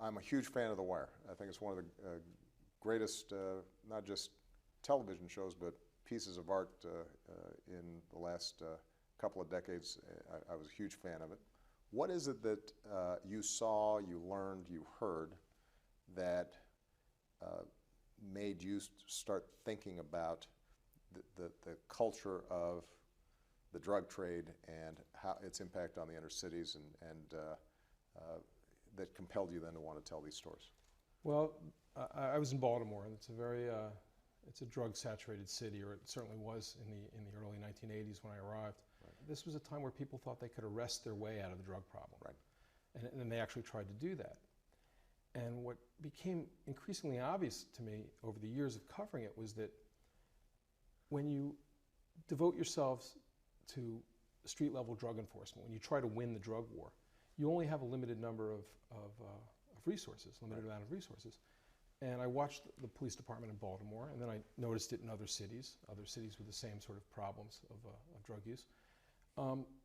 I'm a huge fan of The Wire. I think it's one of the greatest, not just television shows, but pieces of art in the last couple of decades. I was a huge fan of it. What is it that you saw, you learned, you heard that made you start thinking about the culture of the drug trade and how its impact on the inner cities, and that compelled you then to want to tell these stories? Well, I was in Baltimore, and it's a very it's a drug-saturated city, or it certainly was in the early 1980s when I arrived. Right. This was a time where people thought they could arrest their way out of the drug problem, Right. and they actually tried to do that. And what became increasingly obvious to me over the years of covering it was that when you devote yourselves to street-level drug enforcement, when you try to win the drug war, you only have a limited number of resources, limited amount of resources. And I watched the police department in Baltimore, and then I noticed it in other cities with the same sort of problems of drug use.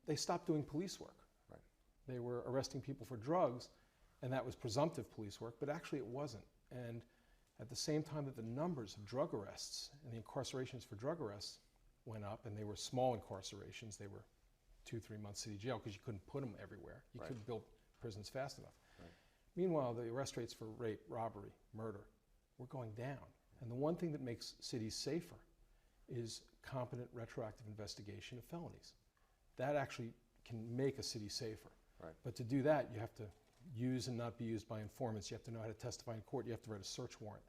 They stopped doing police work. Right. They were arresting people for drugs, and that was presumptive police work, but actually it wasn't. And at the same time that the numbers of drug arrests and the incarcerations for drug arrests went up, and they were small incarcerations, they were 2-3 months city jail because you couldn't put them everywhere. You couldn't build prisons fast enough. Right. Meanwhile, the arrest rates for rape, robbery, murder were going down. And the one thing that makes cities safer is competent retroactive investigation of felonies. That actually can make a city safer. Right. But to do that, you have to use and not be used by informants. You have to know how to testify in court. You have to write a search warrant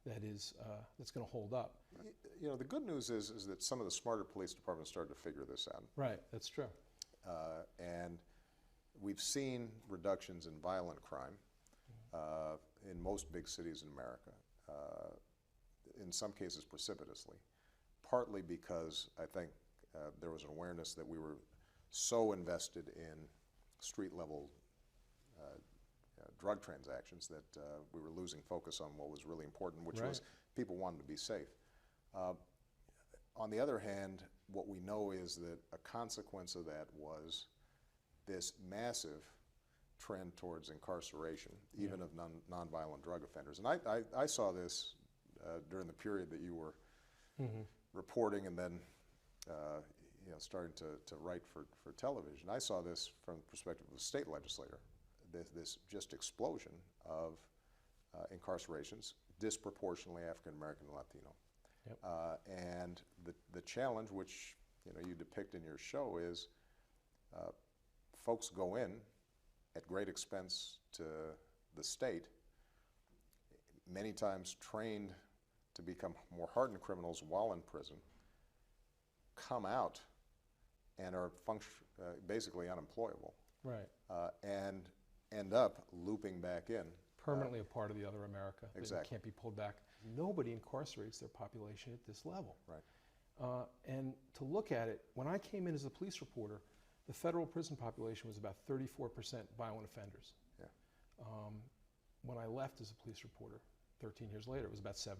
that's going to hold up. You know, the good news is that some of the smarter police departments started to figure this out. Right, that's true. And we've seen reductions in violent crime in most big cities in America, in some cases precipitously, partly because I think there was an awareness that we were so invested in street-level drug transactions that we were losing focus on what was really important, which was people wanted to be safe. On the other hand, what we know is that a consequence of that was this massive trend towards incarceration, even of nonviolent drug offenders. And I saw this during the period that you were reporting and then you know, starting to write for television. I saw this from the perspective of a state legislator, this just explosion of incarcerations, disproportionately African American and Latino. Yep. And the challenge, which you depict in your show, is folks go in at great expense to the state, many times trained to become more hardened criminals while in prison, come out and are basically unemployable. Right. And end up looping back in. Permanently a part of the other America. Exactly. They can't be pulled back. Nobody incarcerates their population at this level. Right. And to look at it, when I came in as a police reporter, the federal prison population was about 34% violent offenders. Yeah. When I left as a police reporter, 13 years later, it was about 7%.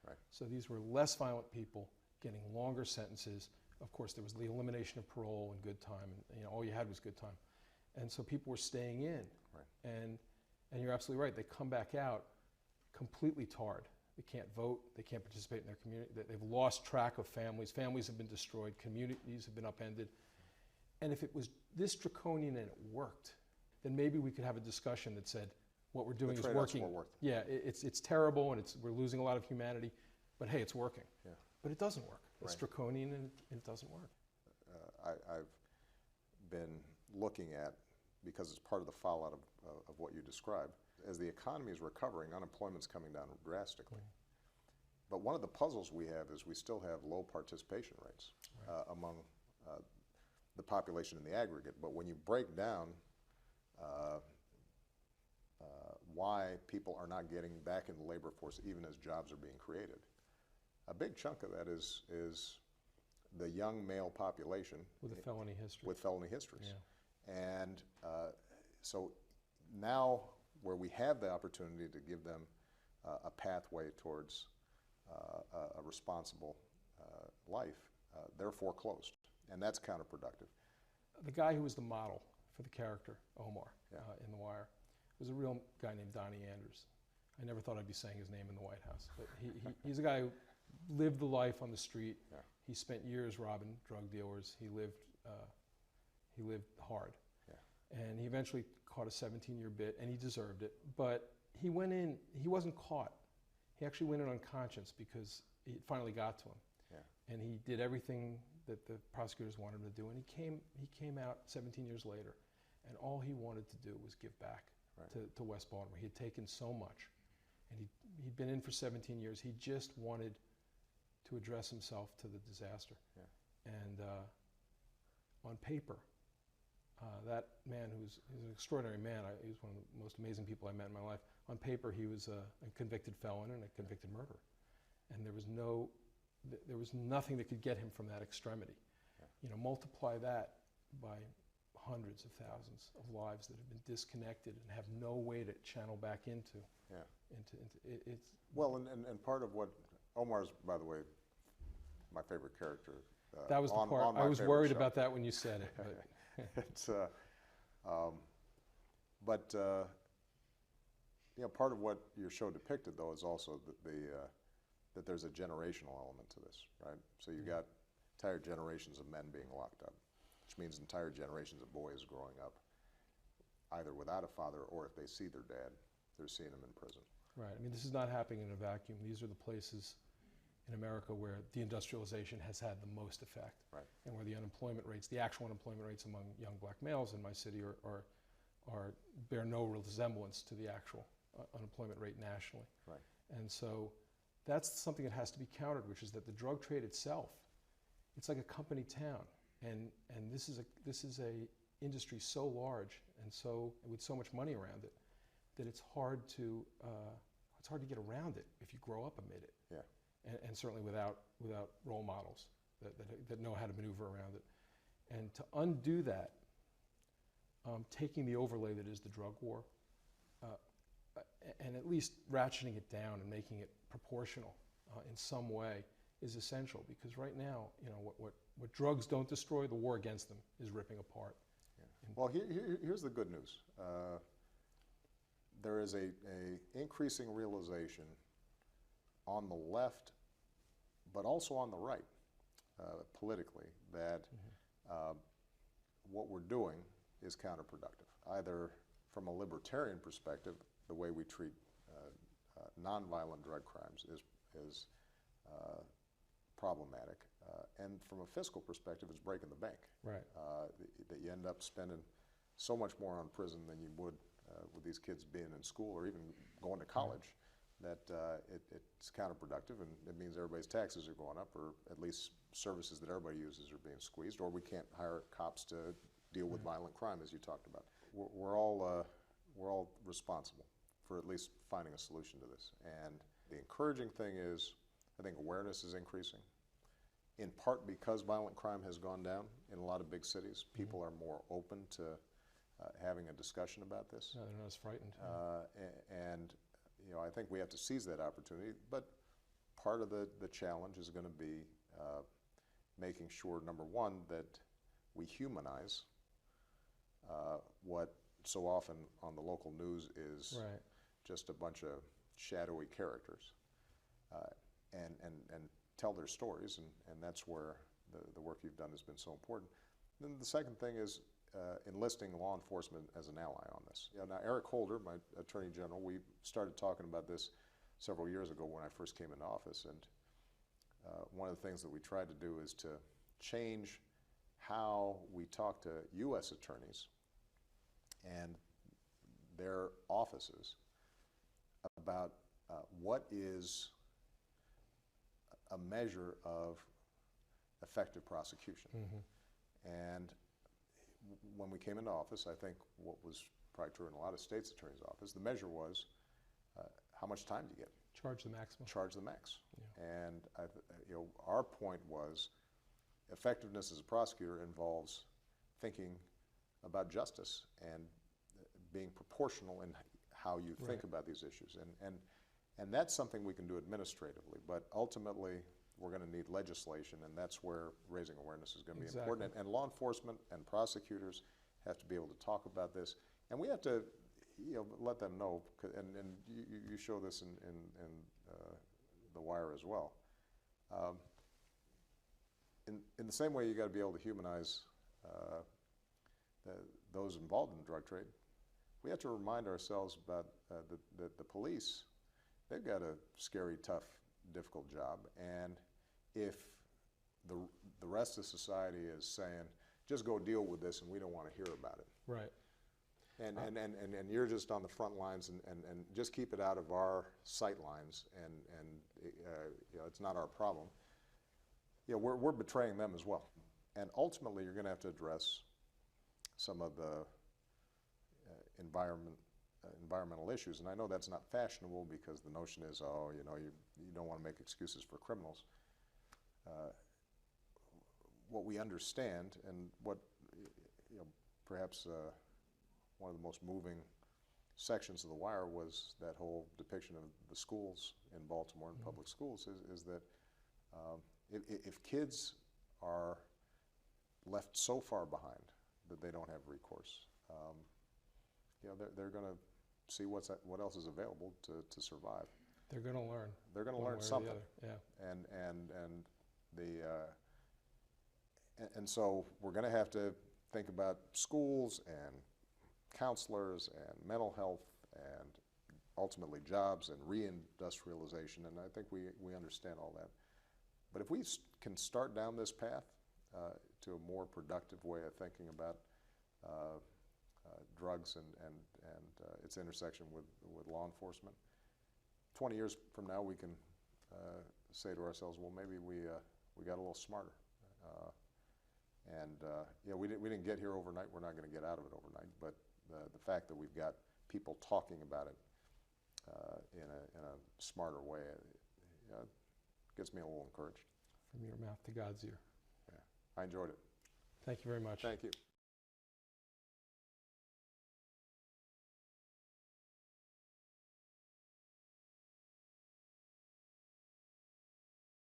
Right. So these were less violent people getting longer sentences. Of course, there was the elimination of parole and good time, and all you had was good time. And so people were staying in. Right. And you're absolutely right. They come back out completely tarred. They can't vote. They can't participate in their community. They've lost track of families. Families have been destroyed. Communities have been upended. And if it was this draconian and it worked, then maybe we could have a discussion that said, what we're doing is working. Yeah, it's terrible, and we're losing a lot of humanity, but hey, it's working. Yeah. But it doesn't work. It's Right. draconian, and it doesn't work. I've been looking at, because it's part of the fallout of what you described, as the economy is recovering, unemployment's coming down drastically. But one of the puzzles we have is we still have low participation rates among the population in the aggregate. But when you break down why people are not getting back in the labor force even as jobs are being created, a big chunk of that is the young male population With a felony history. with felony histories. Yeah. And so now where we have the opportunity to give them a pathway towards a responsible life, they're foreclosed, and that's counterproductive. The guy who was the model for the character, Omar, Yeah. in The Wire, was a real guy named Donnie Anders. I never thought I'd be saying his name in the White House, but he's a guy who lived the life on the street. Yeah. He spent years robbing drug dealers. He lived hard. Yeah. And he eventually caught a 17-year bit, and he deserved it. But he went in, he wasn't caught. He actually went in on conscience because it finally got to him. Yeah. And he did everything that the prosecutors wanted him to do. And he came out 17 years later, and all he wanted to do was give back to West Baltimore. He had taken so much, and he'd been in for 17 years. He just wanted to address himself to the disaster. Yeah. And on paper, that man, who's an extraordinary man, he was one of the most amazing people I met in my life. On paper, he was a convicted felon and a convicted murderer. And there was nothing that could get him from that extremity. Yeah. You know, multiply that by hundreds of thousands of lives that have been disconnected and have no way to channel back into. Yeah. It's well, and part of what Omar's, by the way, my favorite character. That was the part. I was worried about that when you said it. But it's, you know, part of what your show depicted, though, is also that there's a generational element to this, right? So you got entire generations of men being locked up, which means entire generations of boys growing up either without a father, or if they see their dad, they're seeing him in prison. Right. I mean, this is not happening in a vacuum. These are the places in America where deindustrialization has had the most effect, right, and where the unemployment rates, the actual unemployment rates among young black males in my city bear no real resemblance to the actual unemployment rate nationally. Right. And so that's something that has to be countered, which is that the drug trade itself, it's like a company town, and this is a industry so large and so with so much money around it that it's hard to get around it if you grow up amid it. Yeah. And certainly without role models that know how to maneuver around it. And to undo that, taking the overlay that is the drug war, and at least ratcheting it down and making it proportional in some way is essential, because right now, you know, what drugs don't destroy, the war against them is ripping apart. Yeah. Well, here's the good news. There is a increasing realization on the left, but also on the right, politically, that what we're doing is counterproductive. Either from a libertarian perspective, the way we treat nonviolent drug crimes is problematic, and from a fiscal perspective, it's breaking the bank. Right. That you end up spending so much more on prison than you would with these kids being in school or even going to college. That it's counterproductive, and it means everybody's taxes are going up, or at least services that everybody uses are being squeezed, or we can't hire cops to deal with violent crime, as you talked about. We're all responsible for at least finding a solution to this. And the encouraging thing is, I think awareness is increasing, in part because violent crime has gone down in a lot of big cities. People are more open to having a discussion about this. No, they're not as frightened. And you know, I think we have to seize that opportunity, but part of the challenge is going to be making sure, number one, that we humanize what so often on the local news is just a bunch of shadowy characters, and tell their stories, and that's where the work you've done has been so important. Then the second thing is enlisting law enforcement as an ally on this. You know, now, Eric Holder, my Attorney General, we started talking about this several years ago when I first came into office, and one of the things that we tried to do is to change how we talk to U.S. attorneys and their offices about what is a measure of effective prosecution. And when we came into office, I think what was probably true in a lot of states' attorneys' office, the measure was how much time do you get? Charge the maximum. Charge the max. Yeah. And you know, our point was effectiveness as a prosecutor involves thinking about justice and being proportional in how you think about these issues. And that's something we can do administratively, but ultimately we're going to need legislation, and that's where raising awareness is going to be important. And law enforcement and prosecutors have to be able to talk about this. And we have to, let them know, and you show this in The Wire as well. In the same way, you got to be able to humanize those involved in the drug trade. We have to remind ourselves about the police. They've got a scary, tough, difficult job, and if the rest of society is saying, just go deal with this and we don't want to hear about it. Right. And you're just on the front lines and just keep it out of our sight lines, and it's not our problem. We're betraying them as well. And ultimately you're going to have to address some of the environmental issues. And I know that's not fashionable because the notion is, oh, you don't want to make excuses for criminals. What we understand, and what perhaps one of the most moving sections of The Wire was that whole depiction of the schools in Baltimore and public schools, is that if kids are left so far behind that they don't have recourse, they're going to see what else is available to survive. They're going to learn. They're going to learn something. Yeah. And so we're going to have to think about schools and counselors and mental health and ultimately jobs and reindustrialization, and I think we understand all that. But if we can start down this path to a more productive way of thinking about drugs and its intersection with law enforcement, 20 years from now we can say to ourselves, well, maybe we got a little smarter. We didn't get here overnight. We're not going to get out of it overnight. But the fact that we've got people talking about it in a smarter way gets me a little encouraged. From your mouth to God's ear. Yeah, I enjoyed it. Thank you very much. Thank you.